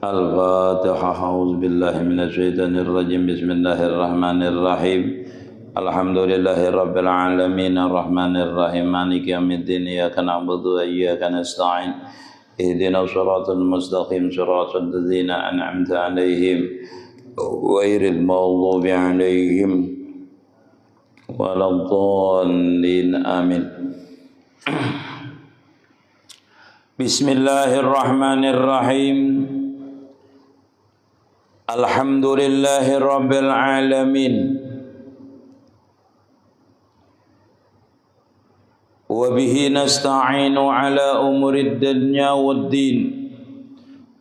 الفاتحة. أعوذ بالله من الشيطان الرجيم. بسم الله الرحمن الرحيم. الحمد لله رب العالمين الرحمن الرحيم مالك يوم الدين. إياك نعبد وإياك نستعين. اهدنا الصراط المستقيم صراط الذين أنعمت عليهم غير المغضوب عليهم ولا الضالين آمين. بسم الله الرحمن الرحيم. الحمد لله رب العالمين وبه نستعين على أمور الدنيا والدين.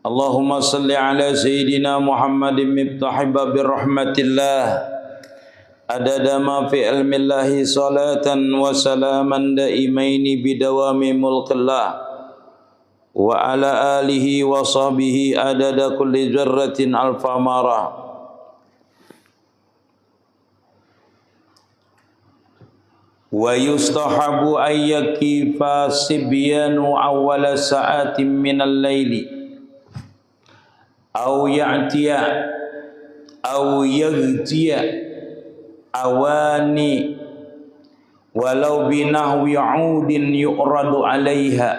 اللهم صل على سيدنا محمد مفتاح باب رحمة الله عدد ما في علم الله صلاة وسلاما دائمين بدوام ملك الله وعلى آله وصحبه عدد كل ذرة ألف مرة. ويستحب أن يكيف الصبيان أول ساعة من الليل أو يأتي أواني ولو بنحو عود يعرض عليها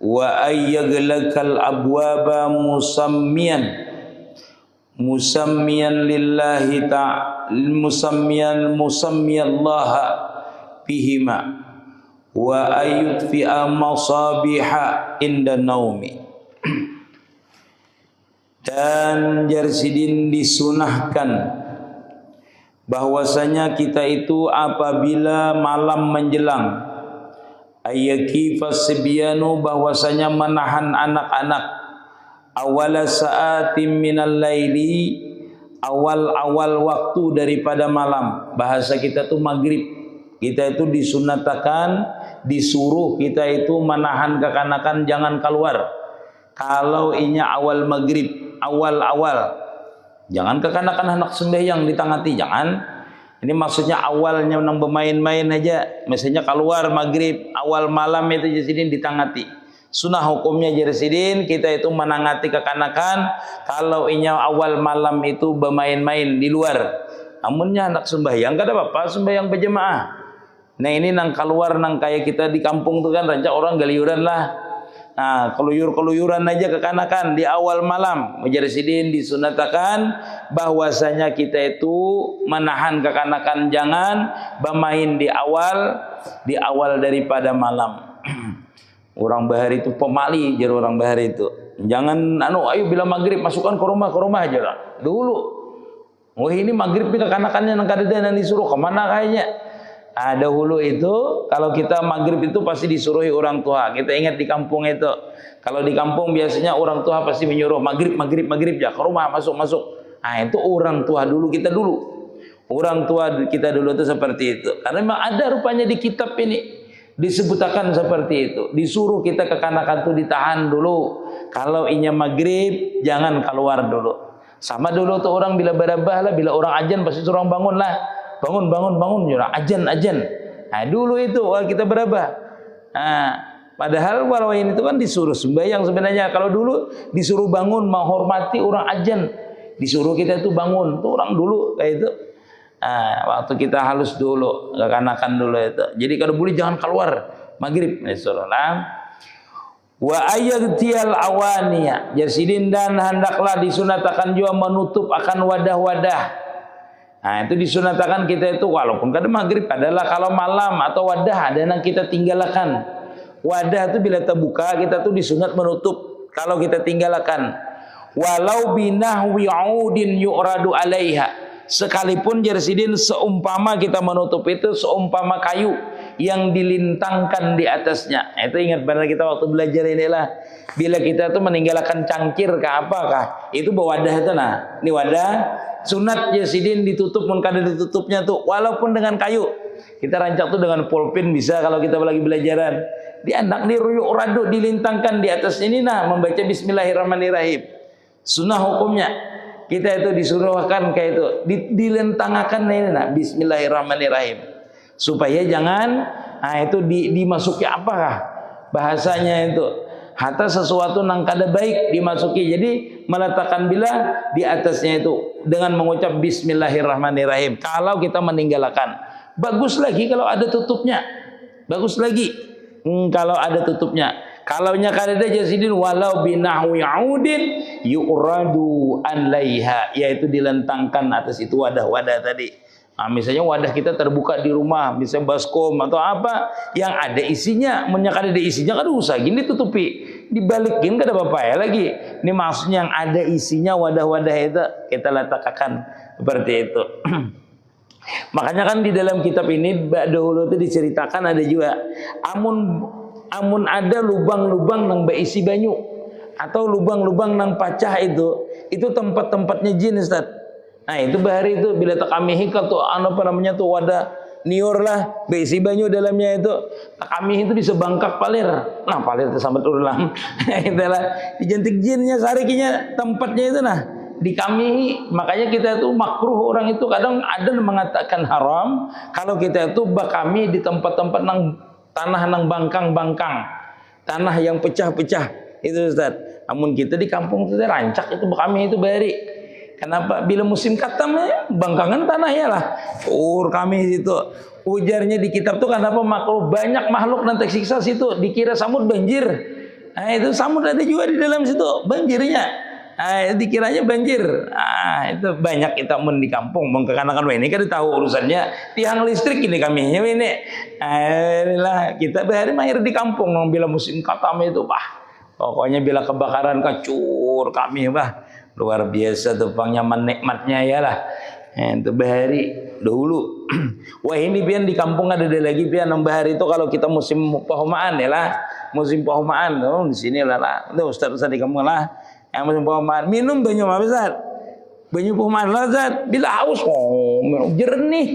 وأن يغلق الأبواب مسميا لله تعالى مسميا الله بهما وأن يطفئ مصابيح عند النوم. Dan Jarsidin disunahkan bahwasanya kita itu apabila malam menjelang ayyakifas sibyanu bahwasanya menahan anak-anak awala sa'atim minal laili awal-awal waktu daripada malam. Bahasa kita tuh maghrib. Kita itu disunatakan, disuruh kita itu menahan kekanakan jangan keluar. Kalau inya awal maghrib, awal-awal, jangan kekanakan anak sembahyang ditangati, jangan. Ini maksudnya awalnya nang bermain-main aja, misalnya keluar maghrib, awal malam itu Jarsidin ditangati. Sunnah hukumnya Jarsidin kita itu menangati kekanakan kalau inya awal malam itu bermain-main di luar. Namunnya anak sembahyang kada apa-apa, sembahyang berjemaah. Nah ini nang keluar nang kayak kita di kampung tuh kan rancak orang galiuran lah. Nah, keluyur-keluyuran aja kekanakan di awal malam. Jarsidin disunatakan bahwasanya kita itu menahan kekanakan jangan bermain di awal daripada malam. Orang bahari itu pemali jar orang bahari itu. Jangan ayo bila maghrib masukkan ke rumah aja lah. Dulu. Oh ini maghrib kekanakannya nang kada dan disuruh kemana kayaknya. Dahulu itu kalau kita maghrib itu pasti disuruhi orang tua. Kita ingat di kampung itu. Kalau di kampung biasanya orang tua pasti menyuruh maghrib ya ke rumah masuk. Nah itu orang tua dulu kita dulu. Orang tua kita dulu itu seperti itu. Karena memang ada rupanya di kitab ini disebutkan seperti itu. Disuruh kita kekanakan itu ditahan dulu. Kalau inya maghrib jangan keluar dulu. Sama dulu tuh orang bila berabah lah, bila orang ajan pasti suruh bangun lah. Bangun jurang ajan. Nah dulu itu waktu kita berabah. Nah, padahal walau ini itu kan disuruh sembahyang sebenarnya. Kalau dulu disuruh bangun menghormati orang ajan, disuruh kita itu bangun. Tuh orang dulu kayak itu. Nah, waktu kita halus dulu, kekanakan dulu itu. Jadi kalau boleh jangan keluar maghrib. Disuruh lah. Wa ayyagtiyal awaniya. Jarsidin dan hendaklah disunatakan juga menutup akan wadah-wadah. Nah itu disunatakan kita itu walaupun kada maghrib adalah kalau malam atau wadah ada yang kita tinggalkan. Wadah itu bila terbuka kita tuh disunat menutup kalau kita tinggalkan. Walau binahwi audin yu'radu alaiha. Sekalipun Jarsidin seumpama kita menutup itu seumpama kayu yang dilintangkan di atasnya. Itu ingat benar kita waktu belajar inilah. Bila kita tuh meninggalkan cangkir ke apakah? Itu bawa wadah itu nah. Ini wadah sunat Jarsidin ditutup pun kada ditutupnya tuh walaupun dengan kayu. Kita rancak tuh dengan pulpen bisa kalau kita lagi belajaran. Diandak di radu dilintangkan di atas ini nah membaca bismillahirrahmanirrahim. Sunnah hukumnya. Kita itu disuruhkan kayak itu dilentangkan ini nah bismillahirrahmanirrahim. Supaya jangan itu dimasuki apakah bahasanya itu hatta sesuatu nang kada baik dimasuki. Jadi meletakkan bila di atasnya itu dengan mengucap bismillahirrahmanirrahim. Kalau kita meninggalkan, bagus lagi kalau ada tutupnya. Bagus lagi kalau ada tutupnya. Kalau nya kada ada jasidin walau binahwi audin yu'radu an laiha, yaitu dilentangkan atas itu wadah-wadah tadi. Nah, misalnya wadah kita terbuka di rumah, misalnya baskom atau apa yang ada isinya, menyakada ada isinya kada usah gini tutupi, dibalikin kada apa-apa ya lagi. Ini maksudnya yang ada isinya wadah-wadah itu kita letakkan seperti itu. Makanya kan di dalam kitab ini dahulu itu diceritakan ada juga amun ada lubang-lubang nang berisi banyu atau lubang-lubang nang pacah itu tempat-tempatnya jin, Ustaz. Nah itu bahari itu bila takamihi tuh apa namanya tuh wadah niur lah berisi banyu dalamnya itu takamihi itu bisa bangkak palir. Nah palir itu sambat ulang. Itulah dijentik jinnya sarikinya tempatnya itu nah dikamihi. Makanya kita itu makruh orang itu kadang ada mengatakan haram kalau kita itu bakami di tempat-tempat nang tanah nang bangkang-bangkang, tanah yang pecah-pecah itu Ustaz. Namun kita di kampung itu rancak itu kami itu bari. Kenapa? Bila musim katam ya, bangkangan tanahnya lah. Kami itu ujarnya di kitab tuh kenapa makhluk banyak makhluk nanti siksa situ dikira samud banjir. Nah itu samud ada juga di dalam situ banjirnya. Dikiranya banjir. Itu banyak kita di kampung mengkekanakan ini kan tahu urusannya tiang listrik ini kami ini. Inilah kita bahari mahir di kampung bila musim katam itu pokoknya bila kebakaran kacur kami luar biasa tuh nyaman nikmatnya ya lah. Itu bahari dahulu. Wah ini pian di kampung ada lagi pian bahari itu kalau kita musim pahumaan ya lah, musim pahumaan di sini lah. Tuh Ustaz di kampung lah. Yang musim pahumaan minum banyu apa Ustaz? Banyu pahumaan lah Ustaz. Bila haus minum jernih.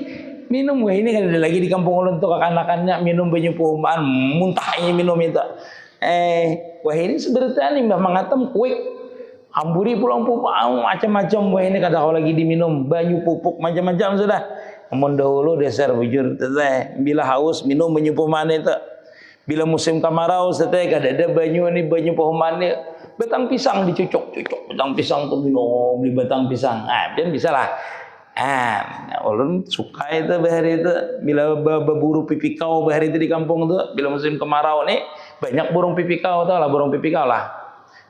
Minum wah ini kan ada lagi di kampung ulun tuh kanak-kanaknya minum banyu pahumaan muntahnya minum itu. Wah ini sebenarnya nih Mbah Mangatem kuik. Amburi pulang pupuk macam-macam wah ini kata kalau lagi diminum banyu pupuk macam-macam sudah. Namun dahulu dasar bujur teh bila haus minum banyu pahumaan itu. Bila musim kemarau teh kada ada banyu ini banyu pahumaan ini batang pisang dicucuk-cucuk batang pisang tuh minum di batang pisang. Dan bisa lah. Ulun suka itu bahari itu bila berburu pipikau bahari itu di kampung tuh bila musim kemarau nih banyak burung pipikau tuh lah burung pipikau lah.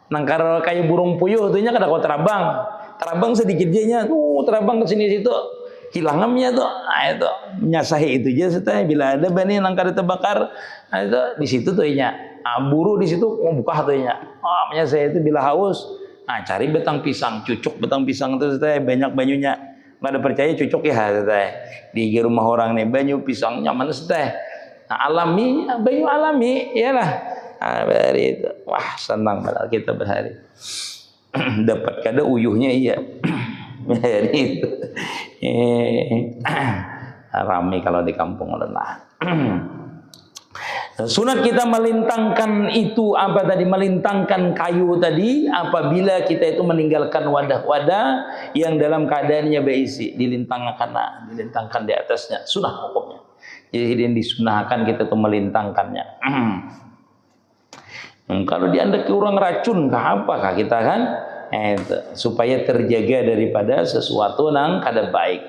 Nangkar kayak burung puyuh tuhnya kada kau terabang sedikit aja terabang ke sini situ hilangamnya tuh itu menyasahi itu aja setelah bila ada bani nangkar terbakar itu di situ tuhnya buru di situ mau buka tuhnya menyasahi itu bila haus cari batang pisang cucuk batang pisang itu setelah banyak banyunya nggak ada percaya cucuk ya setelah di rumah orang nih banyu pisangnya mana setelah alami banyu alami iyalah. Bahari itu wah senang padahal kita bahari dapat kada uyuhnya iya. Bahari itu ramai kalau di kampung lah. Sunat kita melintangkan itu apa tadi melintangkan kayu tadi apabila kita itu meninggalkan wadah-wadah yang dalam keadaannya berisi dilintangkan di atasnya sunah hukumnya. Jadi yang disunahkan kita tuh melintangkannya. Kalau diandak orang racun apakah kita kan supaya terjaga daripada sesuatu nang kada baik.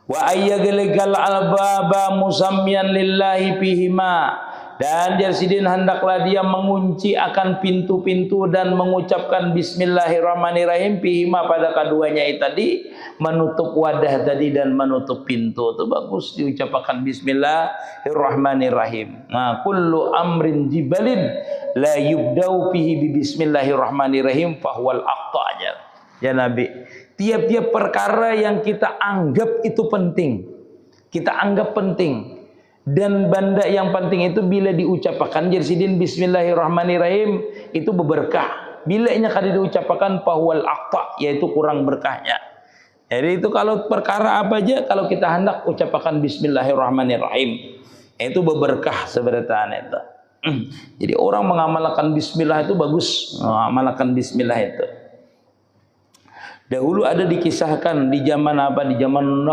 Wa ayyaglegal albaba musammiyan lillahi fihima, dan Jarsidin hendaklah dia mengunci akan pintu-pintu dan mengucapkan bismillahirrahmanirrahim fihima pada keduanya itu tadi menutup wadah tadi dan menutup pintu itu bagus diucapkan bismillahirrahmanirrahim. Nah kullu amrin jibalin la yubdau fihi bi bismillahirrahmanirrahim fahuwal aqta ya Nabi. Tiap-tiap perkara yang kita anggap itu penting, kita anggap penting dan benda yang penting itu bila diucapkan Jarsidin bismillahirrahmanirrahim itu berberkah. Bila nya kada diucapkan fahuwal aqta yaitu kurang berkahnya. Jadi itu kalau perkara apa aja kalau kita hendak ucapkan bismillahirrahmanirrahim itu berberkah sebenarnya itu. Jadi orang mengamalkan bismillah itu bagus, mengamalkan bismillah itu. Dahulu ada dikisahkan di zaman apa di zaman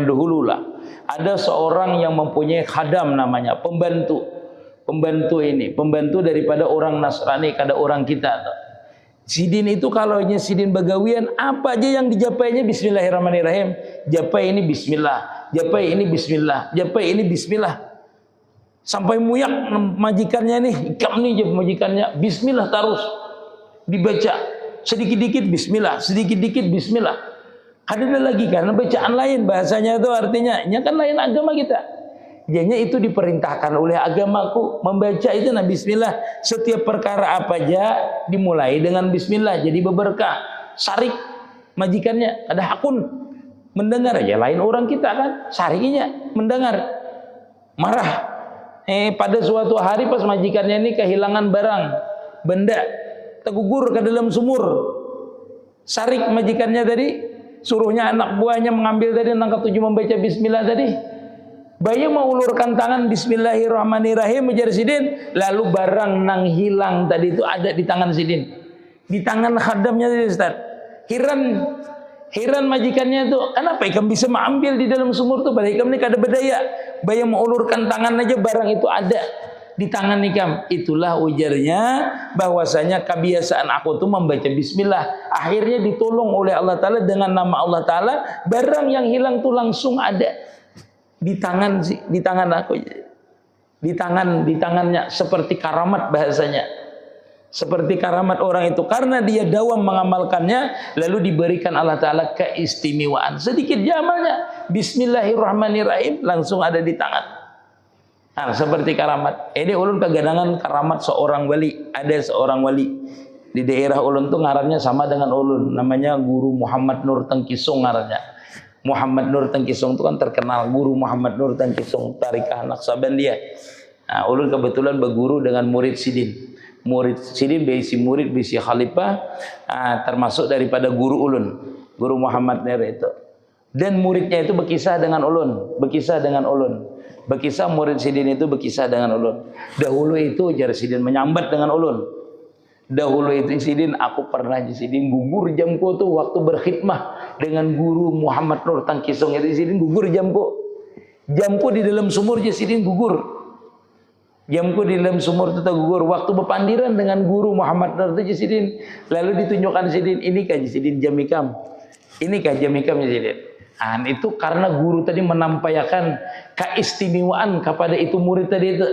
dahulu lah. Ada seorang yang mempunyai khadam namanya pembantu. pembantu ini, pembantu daripada orang Nasrani kada orang kita tuh. Sidin itu kalau sidin bagawian apa aja yang dijapainya bismillahirrahmanirrahim. Japai ini bismillah, japai ini bismillah, japai ini bismillah. Sampai muyak majikannya nih, ikam nih majikannya, bismillah terus dibaca. Sedikit-dikit bismillah, sedikit-dikit bismillah. Ada lagi karena bacaan lain bahasanya itu artinya, ini kan lain agama kita. Jadinya itu diperintahkan oleh agamaku membaca itu nah bismillah. Setiap perkara apa aja dimulai dengan bismillah, jadi berberkah. Sarik majikannya ada hakun mendengar aja lain orang kita kan, sarikinya mendengar. Marah. Pada suatu hari pas majikannya ini kehilangan barang, benda, tergugur ke dalam sumur. Sarik majikannya tadi, suruhnya anak buahnya mengambil tadi nangkap tujuh membaca bismillah tadi. Bayi mau ulurkan tangan bismillahirrahmanirrahim ujar sidin, lalu barang nang hilang tadi itu ada di tangan sidin. Di tangan khadamnya tadi Ustaz. Heran majikannya itu, kenapa ikam bisa mengambil di dalam sumur itu? Pada ikam ini kada berdaya. Bayang mengulurkan tangan aja barang itu ada di tangan ikam. Itulah ujarnya bahwasanya kebiasaan aku tuh membaca bismillah. Akhirnya ditolong oleh Allah Ta'ala dengan nama Allah Ta'ala. Barang yang hilang tuh langsung ada di tangan aku. Di tangannya seperti karamat bahasanya. Seperti karamat orang itu karena dia dawam mengamalkannya lalu diberikan Allah Ta'ala keistimewaan. Sedikit amalnya bismillahirrahmanirrahim langsung ada di tangan. Nah, seperti karamat. Ini ulun kegadangan karamat seorang wali. Ada seorang wali di daerah ulun tuh ngarannya sama dengan ulun, namanya Guru Muhammad Nur Tengkisung ngarannya. Muhammad Nur Tengkisung itu kan terkenal, Guru Muhammad Nur Tengkisung Tarikah Naqsabandiyah. Nah, ulun kebetulan berguru dengan murid sidin. Murid sidin berisi murid berisi khalifah, termasuk daripada guru ulun, Guru Muhammad Nur itu. Dan muridnya itu berkisah dengan ulun, berkisah murid sidin itu berkisah dengan ulun. Dahulu itu jar sidin menyambat dengan ulun. Dahulu itu sidin, aku pernah sidin gugur jamku tuh waktu berkhidmah dengan Guru Muhammad Nur Tengkisung itu sidin gugur jamku di dalam sumur sidin gugur. Jamku di dalam sumur itu tergugur waktu berpandiran dengan Guru Muhammad Nur Sidin. Lalu ditunjukkan sidin, ini kah sidin jamikam, ini kah jamikam sidin. Itu karena guru tadi menampakkan keistimewaan kepada itu murid tadi itu.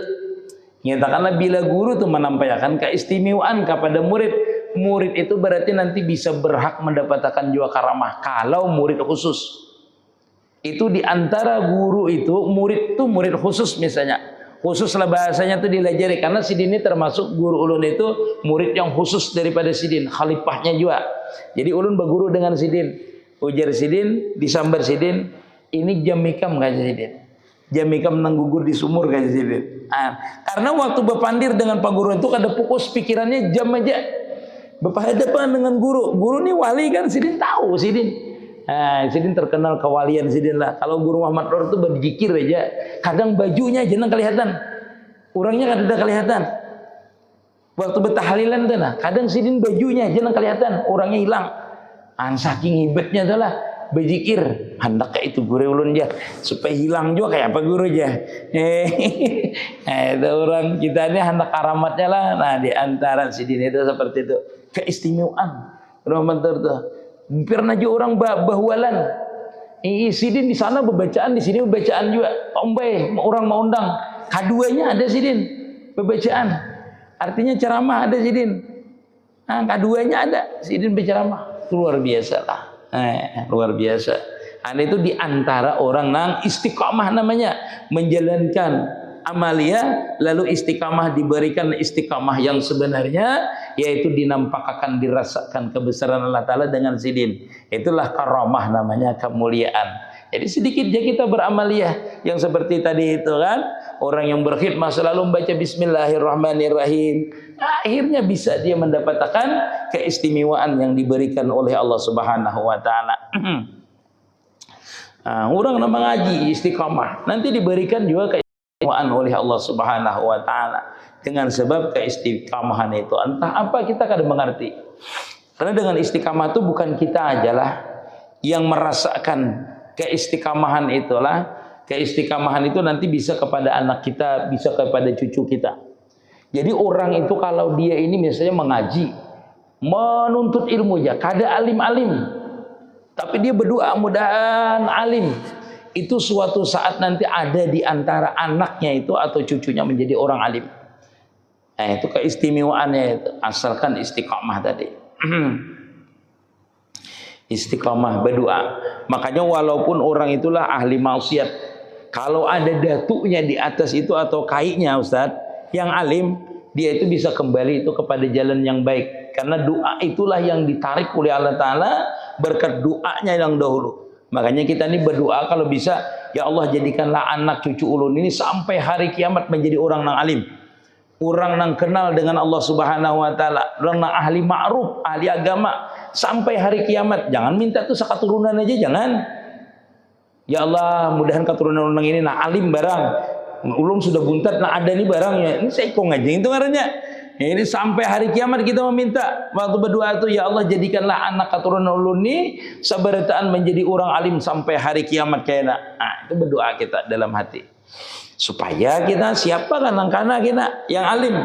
Nyatakanlah bila guru itu menampakkan keistimewaan kepada murid, murid itu berarti nanti bisa berhak mendapatkan juga karamah. Kalau murid khusus itu diantara guru itu murid khusus misalnya. Khususlah bahasanya itu dilajari karena sidin ini termasuk guru ulun itu murid yang khusus daripada sidin, khalifahnya juga. Jadi ulun berguru dengan sidin, ujar sidin, disambar sidin, ini jamikam kaji sidin, jamikam nang gugur di sumur kaji sidin. Karena waktu berpandir dengan pak guru itu kada fokus pikirannya jam aja, berhadapan dengan guru ini wali kan sidin tahu sidin. Sidin terkenal kewalian sidin lah. Kalau Guru Muhammad Nur itu berzikir aja, kadang bajunya jangan kelihatan, orangnya kada kelihatan. Waktu bertahlilan tuh nah, kadang sidin bajunya jangan kelihatan, orangnya hilang. Saking hebatnya tuh lah berzikir. Hendak kayak itu guru ulun aja supaya hilang juga kayak apa guru aja. Itu orang kita ini hendak karamatnya lah. Nah di antara sidin itu seperti itu keistimewaan Muhammad Nur tuh. Pernah juga orang bahwalan. Sidin di sana berbacaan, di sini berbacaan juga. Ombay, orang mau undang. Kaduanya ada sidin berbacaan. Artinya ceramah ada sidin. Kaduanya ada sidin berceramah. Luar biasa lah. Luar biasa. Itu di antara orang nang istiqamah namanya, menjalankan amalia lalu istiqamah diberikan istiqamah yang sebenarnya, yaitu dinampakkan dirasakan kebesaran Allah Ta'ala dengan sidin. Itulah karamah namanya, kemuliaan. Jadi sedikit aja kita beramalia yang seperti tadi itu kan, orang yang berkhidmah selalu membaca bismillahirrahmanirrahim, akhirnya bisa dia mendapatkan keistimewaan yang diberikan oleh Allah Subhanahu wa Ta'ala. Orang nama ngaji istiqamah nanti diberikan juga keistimewaan oleh Allah Subhanahu wa Ta'ala dengan sebab keistiqamahan itu. Entah apa kita kadang mengerti. Karena dengan istiqamah itu bukan kita ajalah yang merasakan keistiqamahan itulah, Keistiqamahan itu nanti bisa kepada anak kita, bisa kepada cucu kita. Jadi orang itu kalau dia ini misalnya mengaji, menuntut ilmu ya, kada alim-alim, tapi dia berdoa mudahan alim. Itu suatu saat nanti ada di antara anaknya itu atau cucunya menjadi orang alim. Nah, itu keistimewaannya itu, asalkan istiqamah tadi. Istiqamah berdoa. Makanya walaupun orang itulah ahli maksiat, kalau ada datuknya di atas itu atau kaiknya Ustadz yang alim, dia itu bisa kembali itu kepada jalan yang baik. Karena doa itulah yang ditarik oleh Allah Ta'ala berkat doanya yang dahulu. Makanya kita ini berdoa kalau bisa, ya Allah jadikanlah anak cucu ulun ini sampai hari kiamat menjadi orang yang alim. Orang yang kenal dengan Allah Subhanahu Wa Ta'ala. Orang yang ahli ma'ruf, ahli agama. Sampai hari kiamat. Jangan minta tuh sekaturunan aja, jangan. Ya Allah, mudahan keturunan orang ini nah alim barang. Ulun sudah buntat, nah ada nih barangnya. Ini saya kok ngajeng itu ngarannya. Ini sampai hari kiamat kita meminta. Waktu berdoa itu, ya Allah jadikanlah anak keturunan ulun ini sabarataan menjadi orang alim sampai hari kiamat kayaknya. Nah, itu berdoa kita dalam hati. Supaya kita siapa kan langkana kita yang alim.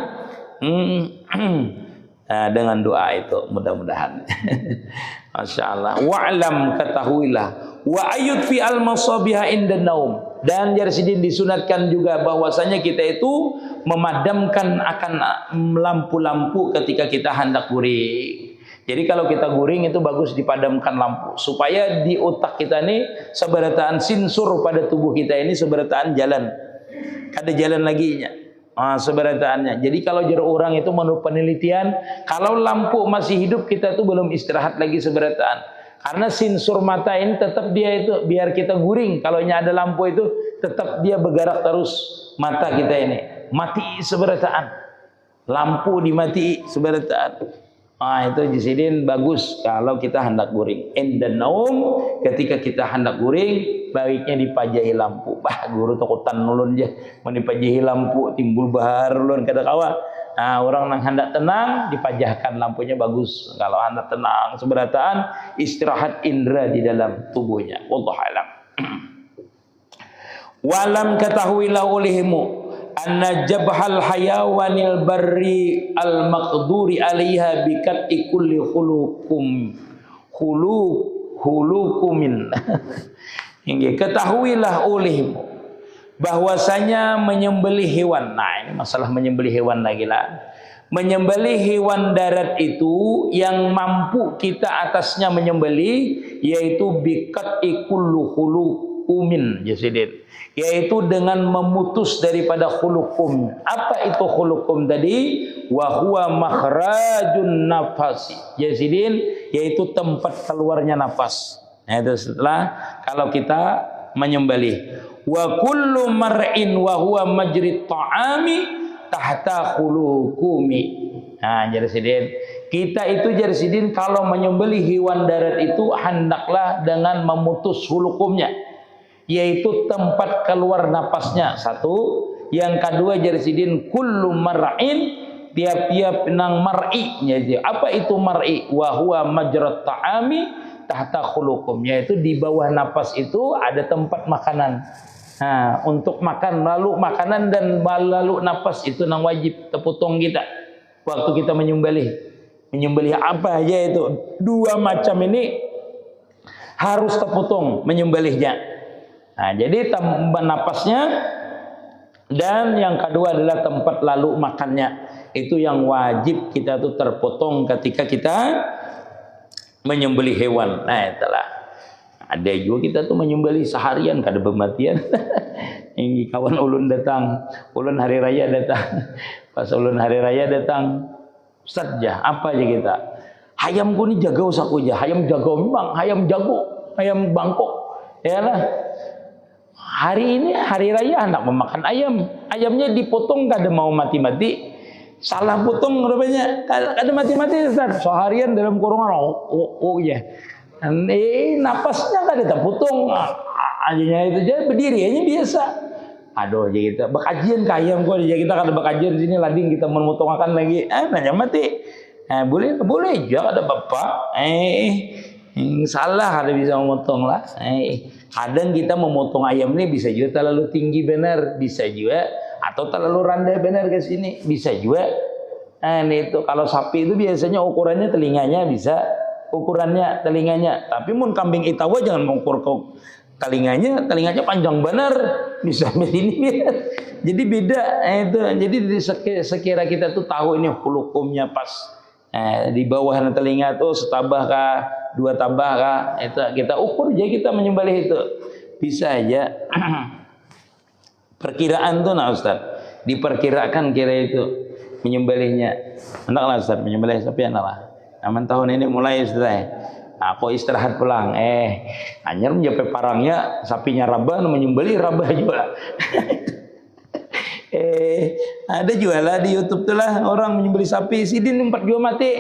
Nah, dengan doa itu mudah-mudahan. Masya Allah. Wa'lam ketahuilah. Wa ayut fi al-masabiha inda naum. Dan Jarsidin disunatkan juga bahwasanya kita itu memadamkan akan lampu-lampu ketika kita hendak guring. Jadi kalau kita guring itu bagus dipadamkan lampu supaya di otak kita ini seberataan sinsur pada tubuh kita ini seberataan jalan. Ada jalan lagi nya. Seberataannya. Jadi kalau jero orang itu menurut penelitian, kalau lampu masih hidup kita tuh belum istirahat lagi seberataan. Karena sinsur mata ini tetap dia itu biar kita guring. Kalau ada lampu itu tetap dia bergerak terus mata kita ini. Mati seberataan. Lampu dimati seberataan. Itu Jarsidin bagus kalau kita hendak guring. Indan naum, ketika kita hendak guring, baiknya dipajahi lampu. Bah, guru takutan ulun je, menipajahi lampu timbul bahar ulun kada kawa. Nah, orang yang hendak tenang dipajahkan lampunya bagus. Kalau hendak tenang seberataan, istirahat indera di dalam tubuhnya. Wallahu alam. Walam ketahuilah olehmu anna jabhal hayawanil barri al maqduri alaiha bikat ikulli hulukumin. Hingga ketahuilah olehmu bahwasanya menyembelih hewan. Nah, ini masalah menyembelih hewan lagi lah. Menyembelih hewan darat itu yang mampu kita atasnya menyembelih yaitu bikat ikullu hulukumin Jarsidin. Yaitu dengan memutus daripada khulukum. Apa itu khulukum tadi? Wa huwa makhrajun nafasi. Jarsidin, yaitu tempat keluarnya nafas. Nah, itu setelah kalau kita menyembelih. Wa kullu mar'in wa huwa majri ta'ami tahta khulukumi. Nah, Jarsidin, kita itu Jarsidin kalau menyembelih hewan darat itu hendaklah dengan memutus hulukumnya. Yaitu tempat keluar napasnya. Satu. Yang kedua Jarsidin kullu mar'in, tiap-tiap nang mar'i. Apa itu mar'i? Wa huwa majrat ta'ami tahta khulukum. Yaitu di bawah napas itu ada tempat makanan. Nah, untuk makan lalu makanan dan lalu napas itu nang wajib terpotong kita waktu kita menyembelih. Menyembelih apa aja itu? Dua macam ini harus terpotong menyembelihnya. Nah, jadi tempat napasnya dan yang kedua adalah tempat lalu makannya. Itu yang wajib kita tuh terpotong ketika kita menyembelih hewan. Nah, itulah. Ada juga kita tuh menyembelih seharian kada bermatian. Ini kawan ulun datang, ulun hari raya datang. Pas ulun hari raya datang, Ustaz jah, apa aja kita? Ayamku ni jago saku jah, ayam jago memang, ayam jago, ayam Bangkok. Ya lah. Hari ini hari raya hendak memakan ayam. Ayamnya dipotong kada mau mati-mati. Salah potong rupanya. Kada mati-mati Ustaz. Seharian dalam kurungan. Oh ya. Napasnya kada terpotong. Aja itu aja berdiri aja biasa. Aduh, jadi kita bakajian ke ayam kok. Jadi kita kada bakajian sini lading kita memotongkan lagi. Nanya mati. Boleh aja ada bapak. Salah ada bisa memotong lah. Kadang kita memotong ayam ini bisa juga terlalu tinggi benar, bisa juga atau terlalu rendah benar ke sini, bisa juga. Nah, itu kalau sapi itu biasanya ukurannya telinganya bisa, ukurannya telinganya. Tapi mun kambing itawa jangan mengukur telinganya panjang benar, bisa begini. Jadi beda itu. Jadi sekira kita tuh tahu ini hukumnya pas. Di bawah telinga tuh setabah kah, 2 tabah kah, itu kita ukur aja kita menyembelih itu. Bisa aja. Perkiraan tuh nah Ustaz, diperkirakan kira itu menyembelihnya. Enaklah Ustaz menyembelih sapi enaklah. Aman tahun ini mulai Ustaz. Aku istirahat pulang. Anyar mencapai parangnya sapinya rabah menyembelih rabah juga. Ada jualan di YouTube tuh lah orang menyembelih sapi sidin 4 juga mati.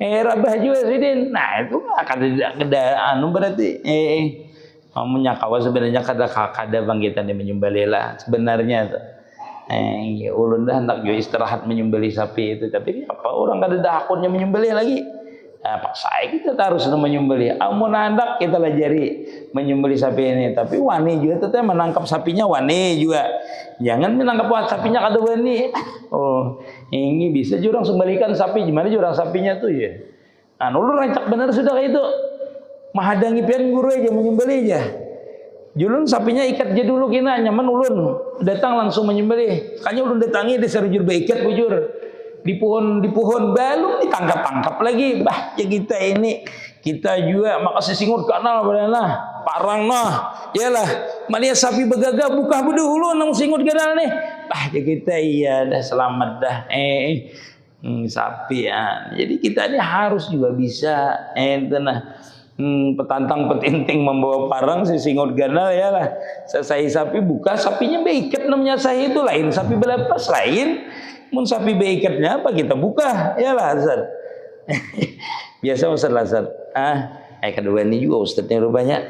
Rabah juga sidin. Nah, itu ada anu berarti menyakawa sebenarnya kada bangkitan yang menyembelih lah sebenarnya tuh. Ulun dah hendak juga istirahat menyembelih sapi itu, tapi apa orang kada ada akunnya menyembelih lagi. Paksa kita harus menyembelih. Amun hendak kita lajari menyembelih sapi ini, tapi wani juga teteh menangkap sapinya wani juga. Jangan menangkap sapinya kada wani. Ini bisa jurang sembelikan sapi, gimana jurang sapinya tuh ya. Lu rancak bener sudah kayak itu. Mahadangi pian guru aja menyembelih aja. Julun sapinya ikat aja dulu kena nyaman ulun datang langsung menyembelih. Kayaknya ulun datangi disarujur beikat bujur. Di pohon belum ditangkap lagi. Ya kita juga makasih singut kanal badana parang noh. Yalah, malia sapi begaga buka dulu nang singut kanal nih. Ya kita iya dah selamat dah. Sapi ya. Jadi kita ini harus juga bisa petantang petinting membawa parang si singut ganal ya lah. Selesai sapi buka sapinya beikat namanya saya itu lain sapi belepas lain. Mun sapi beikatnya apa kita buka ya lah Ustaz. Biasa Ustaz Lazar. Kedua ini juga Ustaznya rupanya.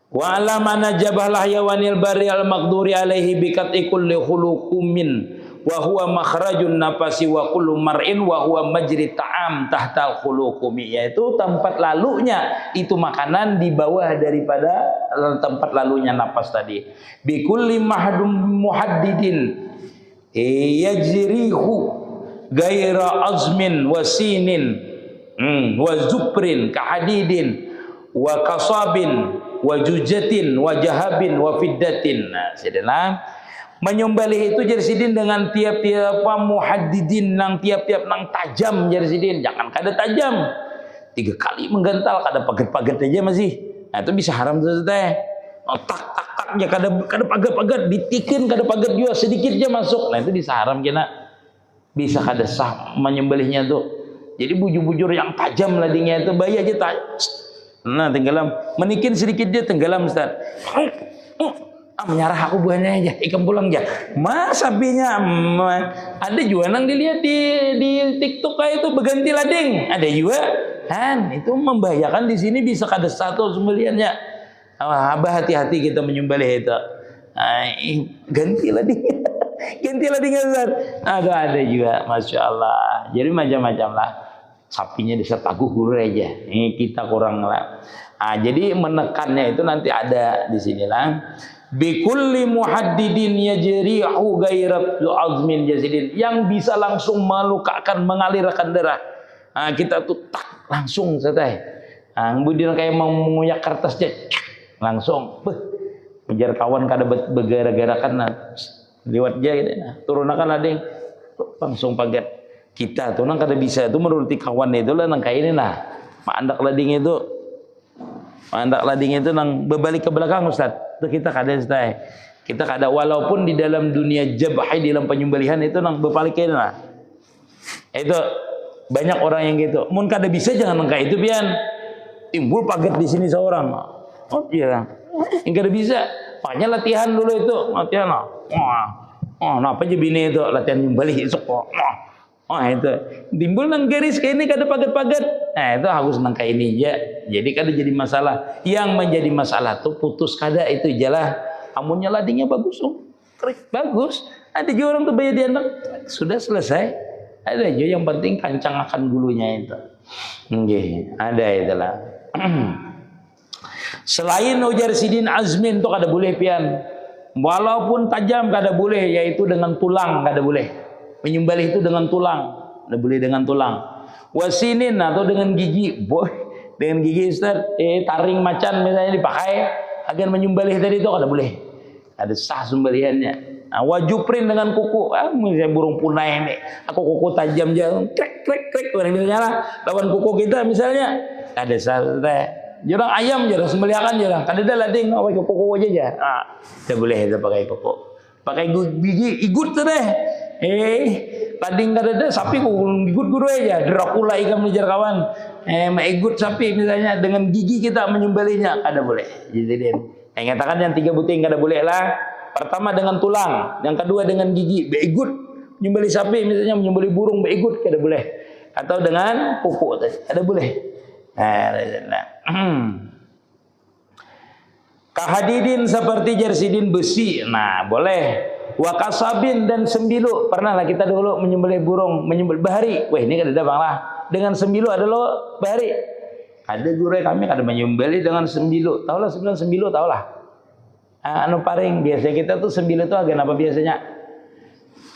Wa ala mana jabahlah yawanil bari al maqduri alaihi bikat kulli khuluqumin wa huwa makhrajun nafasi wa kullu mar'in wa huwa majri ta'am tahtal khuluqumi, yaitu tempat lalunya itu makanan di bawah daripada tempat lalunya napas tadi. Bi kulli mahdum muhaddidin yajrihu gaira azmin wa sinin wa zuprin kahadidin wa kasabin wa jujatin wa jahabin wa fiddatin. Nah, sedena menyembelih itu jadi sidin dengan tiap-tiap muhaddidin nang tiap-tiap nang tajam jadi sidin. Jangan kada tajam 3 kali menggental kada paget-paget aja masih. Nah, itu bisa haram tuh teh. Tak ya kada paget-paget ditikin kada paget juga sedikit aja masuk. Nah, itu bisa haram kena. Bisa kada sah menyembelihnya tuh. Jadi bujur-bujur yang tajam ladingnya itu bayi aja nah tenggelam menikin sedikit dia tenggelam Ustaz. Menyarah aku buahnya aja ikan pulang aja mas sapinya ada juga nang dilihat di TikTok kayak itu berganti lading ada juga kan itu membahayakan di sini bisa kada satu sembeliannya. Abah hati-hati kita menyembelih itu ganti lading ganti lading Ustaz. Ada juga Masya Allah. Jadi macam-macam lah sapinya disetaguh guru aja. Ini kita kurang lah. Jadi menekannya itu nanti ada di sinilah. Bikulli muhaddidin yajrihu ghairat azmin jazidin, yang bisa langsung melukakan mengalirkan darah. Kita tuh tak langsung setai. Kemudian kayak mau menguyak kertas aja langsung. Kejar kawan kada begara-gara kan lewat aja gitu. Turunakan ada yang langsung paget. Kita tuh nang kada bisa itu menuruti kawan itu lah nang kayak ini nah. Mandak lading itu nang berbalik ke belakang Ustaz. Itu kita kada Ustaz. Kita kada walaupun di dalam dunia jabah di dalam penyembelihan itu nang berbalik kayak nah. Itu banyak orang yang gitu. Mun kada bisa jangan nang kayak itu pian. Timbul paget di sini seorang. Iya. Yang kada bisa. Makanya latihan dulu itu, latihan. Napa aja bini itu latihan nyembelih esok. Itu timbul nang garis kayak ini kada paget-paget. Itu harus nang kayak ini ya. Jadi kada jadi masalah. Yang menjadi masalah tuh putus kada itu jalah. Amunnya ladingnya bagus bagus. Ada juga orang tuh bayar di anak sudah selesai. Ada juga yang penting kancang akan gulunya itu. Ada itulah. Selain ujar sidin azmin tu kada boleh pian. Walaupun tajam kada boleh, yaitu dengan tulang kada boleh. Menyembelih itu dengan tulang, kada boleh dengan tulang. Wasinin atau dengan gigi, boy. Dengan gigi Ustaz, taring macan misalnya dipakai agar menyembelih tadi itu kada boleh. Ada sah sembelihannya. Nah, wajuprin dengan kuku, misalnya burung punai ini, aku kuku tajam jangan krek krek krek, orang misalnya lah, lawan kuku kita misalnya, ada sah. Jurang ayam jurang sembelihakan jurang, kada ada lading, pakai kuku aja. Tidak boleh itu pakai kuku, pakai gigi igut tu deh. Lading kada ada, sapi kuku igut guru aja, Dracula ikan mengejar kawan. Igut sapi misalnya dengan gigi kita menyembelihnya, kada boleh. Jadi yang katakan yang 3 buting kada boleh lah. Pertama dengan tulang, yang kedua dengan gigi, beigut, menyembelih sapi misalnya, menyembelih burung beigut kada boleh, atau dengan kuku tadi kada boleh. Kahadidin seperti jersidin besi, nah boleh. Wakasabin dan sembilu, pernah lah kita dulu menyembelih burung, menyembelih bahari, wah ini kada ada bang lah. Dengan sembilu ada lo bahari, ada guru kami kada menyembelih dengan sembilu, tahu lah sembilu tahu lah. Anu paring biasanya kita tuh sembilu itu agen apa biasanya?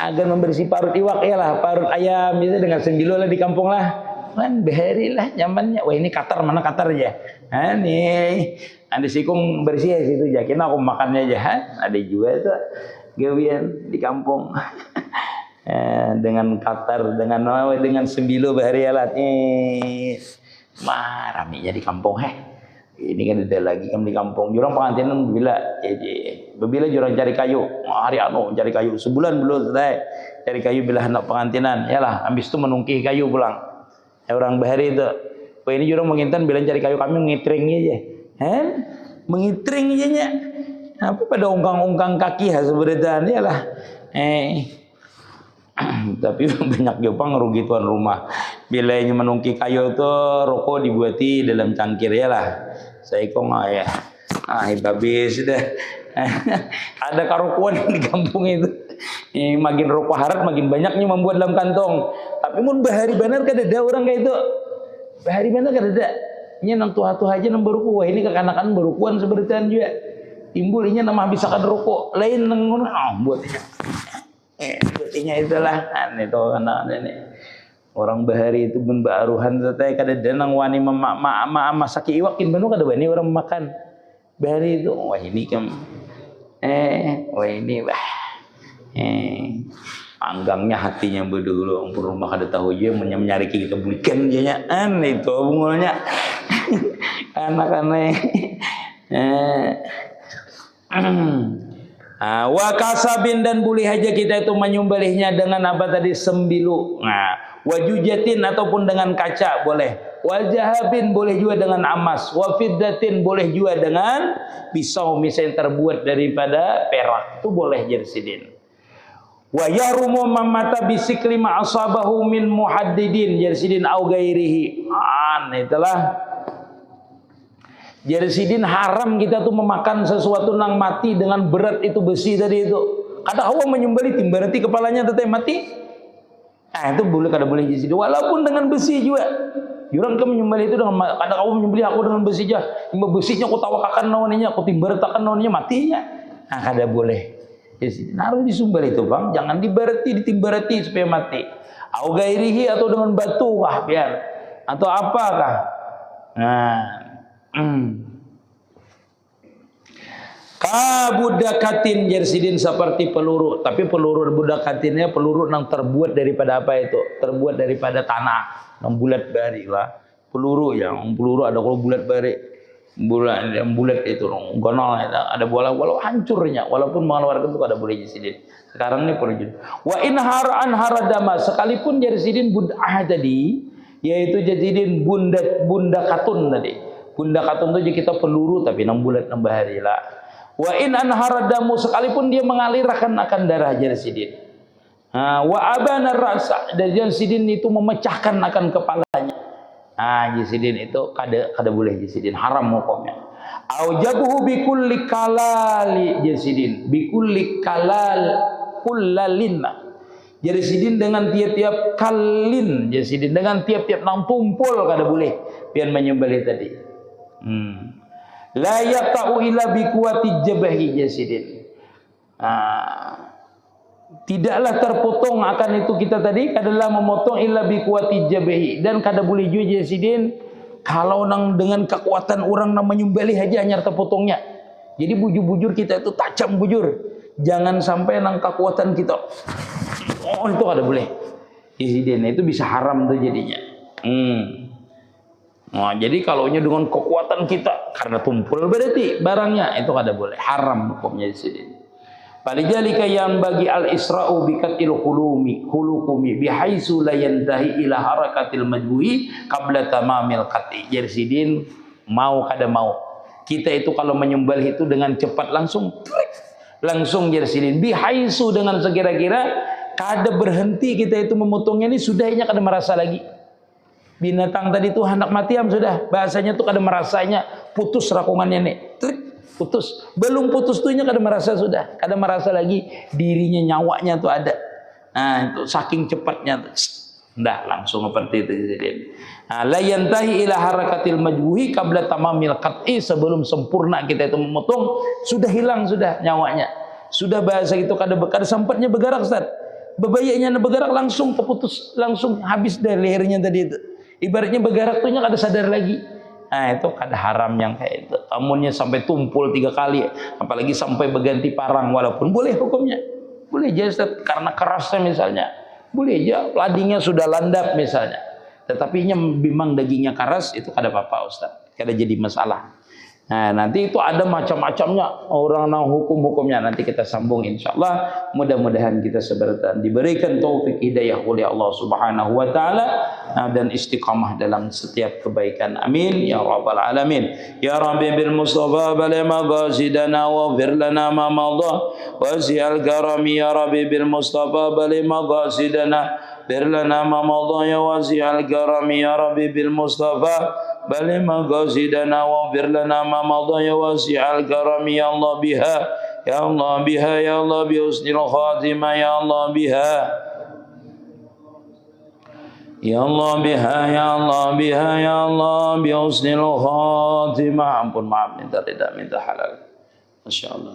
Agen membersih parut iwak ya lah, parut ayam biasa dengan sembilu lah di kampung lah. Kan bahari lah nyamannya. Wah ini katar mana katar aja. Nih ada sikung bersih ya situ aja. Kena aku makannya aja. Ada juga itu gawian di kampung. Dengan katar dengan sembilu bahari alat. Raminya di kampung Ini kan ada lagi kami di kampung. Jurang pengantinan bila jurang cari kayu. Hari cari kayu sebulan belum selesai. Cari kayu bila hendak pengantinan. Yalah, habis itu menungkih kayu pulang. Orang bahari itu. Wah ini jurang mengintan bila cari kayu kami ngitring aja. Mengitring aja nya. Apa pada ungkang-ungkang kaki sebenarnya yalah. Tapi banyak Jepang rugi tuan rumah. Bila ingin menungki kayu itu rokok dibuati dalam cangkir ya lah. Saya kong ya. Habis sudah. Ada karukuan di kampung itu. Makin rokok harat makin banyaknya membuat dalam kantong. Tapi mun bahari benar kada ada orang kayak itu. Bahari benar kada ada. Ini nang tua-tua aja nang beruku. Wah ini kekanakan berukuan sebenarnya juga. Timbul ini nama bisa kada rokok. Lain nang buatnya. Buktinya itulah itu anak nenek orang bahari itu pun baruhan teteh kada denang wani masaki iwakin benu kada wani orang makan bahari itu. Wah ini kan wah ini panggangnya hatinya bedulu orang rumah kada tahu je menyari kita belikan je nya itu bungulnya anak-anak wa kasabin dan boleh aja kita itu menyembelihnya dengan apa tadi sembilu. Wajujatin ataupun dengan kaca boleh. Wajahabin boleh juga dengan emas. Wafiddatin boleh juga dengan pisau misalnya terbuat daripada perak itu boleh jersidin. Wa yahrumu mamata bisikli ma'asabahu min muhaddidin jersidin au gairihi. Itulah jersidin haram kita tuh memakan sesuatu nang mati dengan berat itu besi tadi itu. Kada hawa menyembelih berarti kepalanya teteh mati. Itu boleh kada boleh jersidin walaupun dengan besi juga. Jurang ke menyembelih itu dengan kada hawa menyembelih aku dengan besi aja. Imba besinya aku tawakakan naoninya, aku timbaretakan naoninya matinya. Kada boleh. Jersidin harus disembelih itu bang, jangan ditimbareti supaya mati. Au gairihi atau dengan batu kah biar atau apakah. Kabudakatin jersidin seperti peluru, tapi peluru budakatinnya peluru yang terbuat daripada apa itu? Terbuat daripada tanah, yang bulat bari lah. Peluru yang peluru ada kalau bulat bari, bulat itu gonol ada bola-bola hancurnya, walaupun mengeluarkan itu ada boleh jersidin. Sekarang ini perlu. Wa in har'an haradama sekalipun jersidin budah tadi, yaitu jersidin bundakatun tadi. Bunda katun itu kita peluru tapi 6 bulan 6 hari lah. Wa in anharadamu sekalipun dia mengalirkan akan darah jersidin. Wa abana rasa dan jersidin itu memecahkan akan kepalanya. Jersidin itu kada boleh jersidin haram hukumnya. Aujabuhu bikulli kalali jersidin bikulli kalal kullalin. Jersidin dengan tiap-tiap kalin dengan tiap-tiap nang tumpul kada boleh pian menyembelih tadi. La yaqa'u illa bi quwwati jabhi jasidin. Tidaklah terpotong akan itu kita tadi adalah memotong illa bi quwwati jabhi, dan kada boleh juga jasidin kalau nang dengan kekuatan orang nang menyembelih aja hanya terpotongnya. Jadi bujur-bujur kita itu tajam bujur. Jangan sampai nang kekuatan kita. Oh, itu kada boleh. Jasidin itu bisa haram tuh jadinya. Nah, jadi kalaunya dengan kekuatan kita karena tumpul berarti barangnya itu kada boleh, haram hukumnya di sini. Falidzalika yang bagi al-isra'u bi katil khulumi bihaitsu la yantahi ila harakatil majbuhi qabla tamamil qati. Jersidin mau kada mau. Kita itu kalau menyembelih itu dengan cepat langsung jersidin bihaitsu dengan sekira-kira kada berhenti kita itu memotongnya ini sudahnya kada merasa lagi. Binatang tadi itu hendak matiam sudah, bahasanya tuh kada merasanya, putus rakungannya nih, putus. Belum putus tuhnya kada merasa sudah, kada merasa lagi dirinya, nyawanya tuh ada. Nah itu saking cepatnya tuh, dah langsung seperti itu. Nah, la yantahi ila harakatil majbuhi qabla tamamil qat'i, sebelum sempurna kita itu memotong sudah hilang sudah nyawanya. Sudah bahasa itu kada sempatnya bergerak Ustaz. Bebayanya bergerak langsung terputus, langsung habis dari lehernya tadi itu. Ibaratnya bergerak tuhnya kada sadar lagi. Nah itu kada haram yang kayak itu. Amunnya sampai tumpul 3 kali, apalagi sampai berganti parang, walaupun boleh hukumnya. Boleh aja karena kerasnya misalnya. Boleh aja ladingnya sudah landap misalnya. Tetapi memang dagingnya keras itu kada apa-apa Ustaz. Kada jadi masalah. Nah nanti itu ada macam-macamnya orang nang hukum-hukumnya, nanti kita sambung insyaallah. Mudah-mudahan kita seberatan diberikan taufik hidayah oleh Allah Subhanahu wa taala dan istiqamah dalam setiap kebaikan, amin ya rabbal alamin. Ya rabbi bil mustafa bal maqasidana wa fir lana ma madha wasi'al karami. Ya rabbi bil mustafa bal maqasidana fir lana ma madha ya wasi'al karami. Ya rabbi bil mustafa bal maqasidana wa fir lana ma madha ya wasi'al karami. Ya Allah biha, ya Allah biha, ya Allah bi husnil khatimah, ya Allah biha, ya Allah biha, ya Allah biha, ya Allah bi husnil khatimah. Ampun, maaf, minta tidak minta halal. Masyaallah.